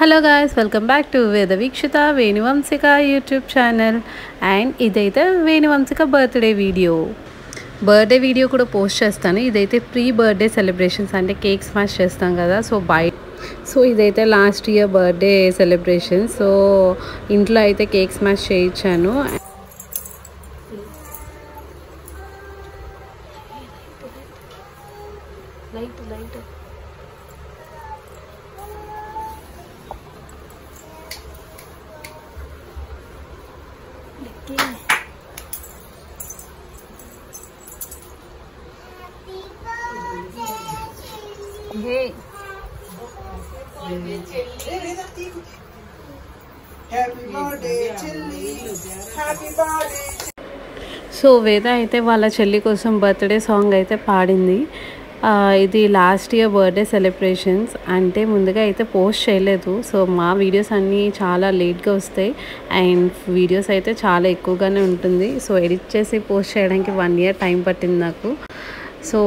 Hello guys, welcome back to వేద Veekshitha వేణువంశిక YouTube channel. And ఇదైతే వేణువంశిక birthday video కూడా post చేస్తాను. ఇదైతే ప్రీ బర్త్డే సెలబ్రేషన్స్, అంటే కేక్ స్మాష్ చేస్తాం కదా. సో ఇదైతే last year birthday celebration. So ఇంట్లో అయితే కేక్ స్మాష్ చేయించాను. సో వేద అయితే వాళ్ళ చెల్లి కోసం బర్త్డే సాంగ్ అయితే పాడింది. ఇది లాస్ట్ ఇయర్ బర్త్డే సెలబ్రేషన్స్, అంటే ముందుగా అయితే పోస్ట్ చేయలేదు. సో మా వీడియోస్ అన్నీ చాలా లేట్గా వస్తాయి అండ్ వీడియోస్ అయితే చాలా ఎక్కువగానే ఉంటుంది. సో ఎడిట్ చేసి పోస్ట్ చేయడానికి 1 year టైం పట్టింది నాకు. సో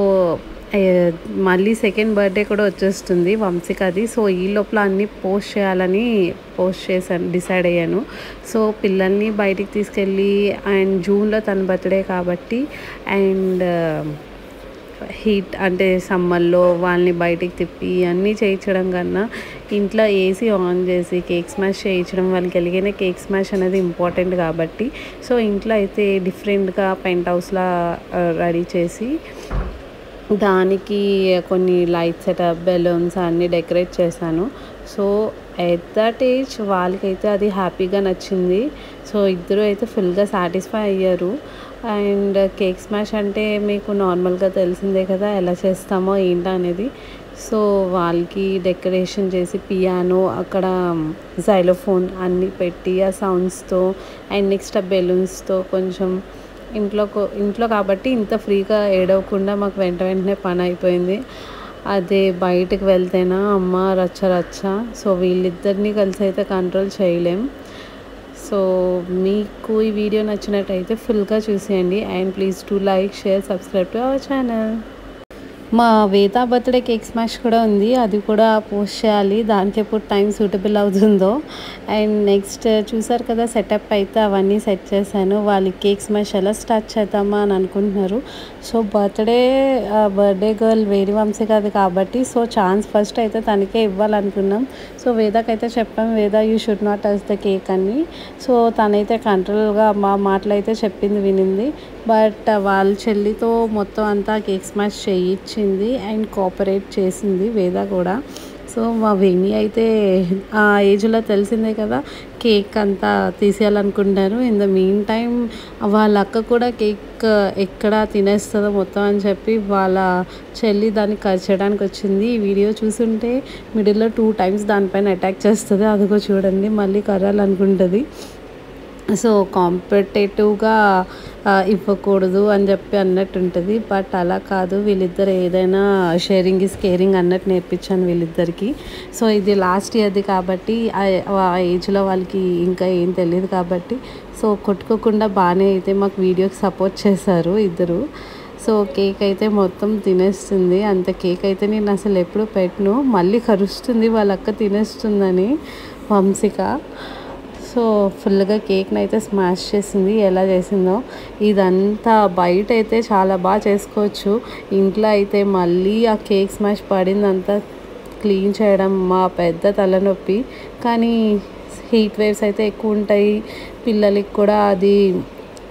మళ్ళీ సెకండ్ బర్త్డే కూడా వచ్చేస్తుంది వంశికది. సో ఈ లోపల అన్నీ పోస్ట్ చేయాలని డిసైడ్ అయ్యాను. సో పిల్లల్ని బయటికి తీసుకెళ్ళి, అండ్ జూన్లో తన బర్త్డే కాబట్టి, అండ్ హీట్ అంటే సమ్మర్లో వాళ్ళని బయటికి తిప్పి అన్నీ చేయించడం కన్నా ఇంట్లో ఏసీ ఆన్ చేసి కేక్ స్మాష్ చేయించడం, వాళ్ళకి ఎలాగైనా కేక్ స్మాష్ అనేది ఇంపార్టెంట్ కాబట్టి, సో ఇంట్లో అయితే డిఫరెంట్గా పెంట్ హౌస్లా రెడీ చేసి దానికి కొన్ని లైట్ సెటప్, బెలూన్స్ అన్నీ డెకరేట్ చేశాను. సో ఎట్ దట్ ఏజ్ వాళ్ళకైతే అది హ్యాపీగా నచ్చింది. సో ఇద్దరు అయితే ఫుల్గా సాటిస్ఫై అయ్యారు. అండ్ కేక్ స్మాష్ అంటే మీకు నార్మల్గా తెలిసిందే కదా, ఎలా చేస్తామో ఏంటో అనేది. సో వాళ్ళకి డెకరేషన్ చేసి పియానో, అక్కడ జైలోఫోన్ అన్నీ పెట్టి ఆ సౌండ్స్తో, అండ్ నెక్స్ట్ ఆ బెలూన్స్తో కొంచెం ఇంట్లో కాబట్టి ఇంత ఫ్రీగా ఏడవకుండా మాకు వెంటనే పని అయిపోయింది. అదే బయటకు వెళ్తేనా అమ్మ రచ్చ. సో వీళ్ళిద్దరినీ కలిసి అయితే కంట్రోల్ చేయలేం. సో మీకు ఈ వీడియో నచ్చినట్టయితే ఫుల్గా చూసేయండి. And please to like, share, subscribe to our channel. మా వేద బర్త్డే కేక్ స్మాష్ కూడా ఉంది, అది కూడా పోస్ట్ చేయాలి. దానికి ఎప్పుడు టైం సూటబుల్ అవుతుందో. అండ్ నెక్స్ట్ చూసారు కదా సెటప్ అయితే అవన్నీ సెట్ చేశాను. వాళ్ళకి కేక్ స్మాష్ ఎలా స్టార్ట్ చేద్దామా అని అనుకుంటున్నారు. సో బర్త్డే గర్ల్ వేణువంశిక అది కాబట్టి, సో ఛాన్స్ ఫస్ట్ అయితే తనకే ఇవ్వాలనుకున్నాం. సో వేదకైతే చెప్పాం, వేద you should not touch the cake అని. సో తనైతే కంట్రోల్గా మా మాటలు అయితే చెప్పింది, వినింది. బట్ వాళ్ళ చెల్లితో మొత్తం అంతా కేక్ స్మాష్ చేయించింది అండ్ కోఆపరేట్ చేసింది వేద కూడా. సో మా వేణి అయితే ఆ ఏజ్లో తెలిసిందే కదా, కేక్ అంతా తీసేయాలనుకుంటారు. ఇన్ ద మీన్ టైం వాళ్ళ అక్క కూడా కేక్ ఎక్కడ తినేస్తుందో మొత్తం అని చెప్పి వాళ్ళ చెల్లి దాన్ని కట్ చేయడానికి వచ్చింది. ఈ వీడియో చూసుంటే మిడిల్లో 2 times దానిపైన అటాక్ చేస్తుంది. అదిగో చూడండి, మళ్ళీ కరాలనుకుంటుంది. సో కాంపిటేటివ్గా ఇవ్వకూడదు అని చెప్పి అన్నట్టు ఉంటుంది. బట్ అలా కాదు, వీళ్ళిద్దరు ఏదైనా షేరింగ్ ఈజ్ కేరింగ్ అన్నట్టు నేర్పించాను వీళ్ళిద్దరికి. సో ఇది లాస్ట్ ఇయర్ది కాబట్టి ఆ ఏజ్లో వాళ్ళకి ఇంకా ఏం తెలియదు కాబట్టి, సో కొట్టుకోకుండా బాగానే అయితే మాకు వీడియోకి సపోర్ట్ చేశారు ఇద్దరు. సో కేక్ అయితే మొత్తం తినేస్తుంది. అంత కేక్ అయితే నేను అసలు ఎప్పుడు పెట్టను, మళ్ళీ కరుస్తుంది వాళ్ళ అక్క తినేస్తుందని వంశిక. సో ఫుల్గా కేక్ని అయితే స్మాష్ చేసింది. ఎలా చేసిందో ఇదంతా బయట అయితే చాలా బాగా చేసుకోవచ్చు, ఇంట్లో అయితే మళ్ళీ ఆ కేక్ స్మాష్ పడిందంతా క్లీన్ చేయడం మా పెద్ద తలనొప్పి. కానీ హీట్ వేవ్స్ అయితే ఎక్కువ ఉంటాయి, పిల్లలకి కూడా అది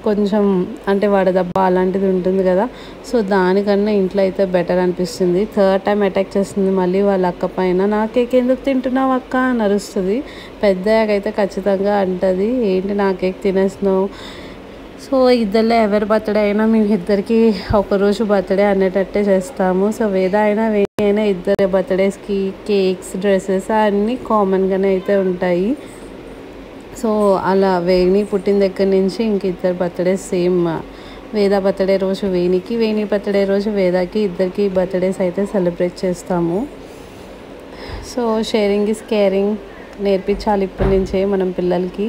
కొంచెం అంటే వడదెబ్బ అలాంటిది ఉంటుంది కదా. సో దానికన్నా ఇంట్లో అయితే బెటర్ అనిపిస్తుంది. 3rd time అటాక్ చేస్తుంది మళ్ళీ వాళ్ళ అక్క పైన. నా కేక్ ఎందుకు తింటున్నావు అక్క అని అరుస్తుంది. పెద్దయ్యాకైతే ఖచ్చితంగా అంటుంది, ఏంటి నా కేక్ తినేస్తున్నావు. సో ఇద్దరిలో ఎవరి బర్త్డే అయినా మేము ఇద్దరికి ఒకరోజు బర్త్డే అనేటట్టే చేస్తాము. సో వేద అయినా వేణి అయినా ఇద్దరి బర్త్డేస్కి కేక్స్, డ్రెస్సెస్ అన్నీ కామన్గానే అయితే ఉంటాయి. సో అలా వేణి పుట్టిన దగ్గర నుంచి ఇంక ఇద్దరు బర్త్డే సేమ్. వేద బర్త్డే రోజు వేణికి, వేణి బర్త్డే రోజు వేదకి, ఇద్దరికి బర్త్డేస్ అయితే సెలబ్రేట్ చేస్తాము. సో షేరింగ్ ఈజ్ కేరింగ్ నేర్పించాలి ఇప్పటి నుంచే మనం పిల్లలకి.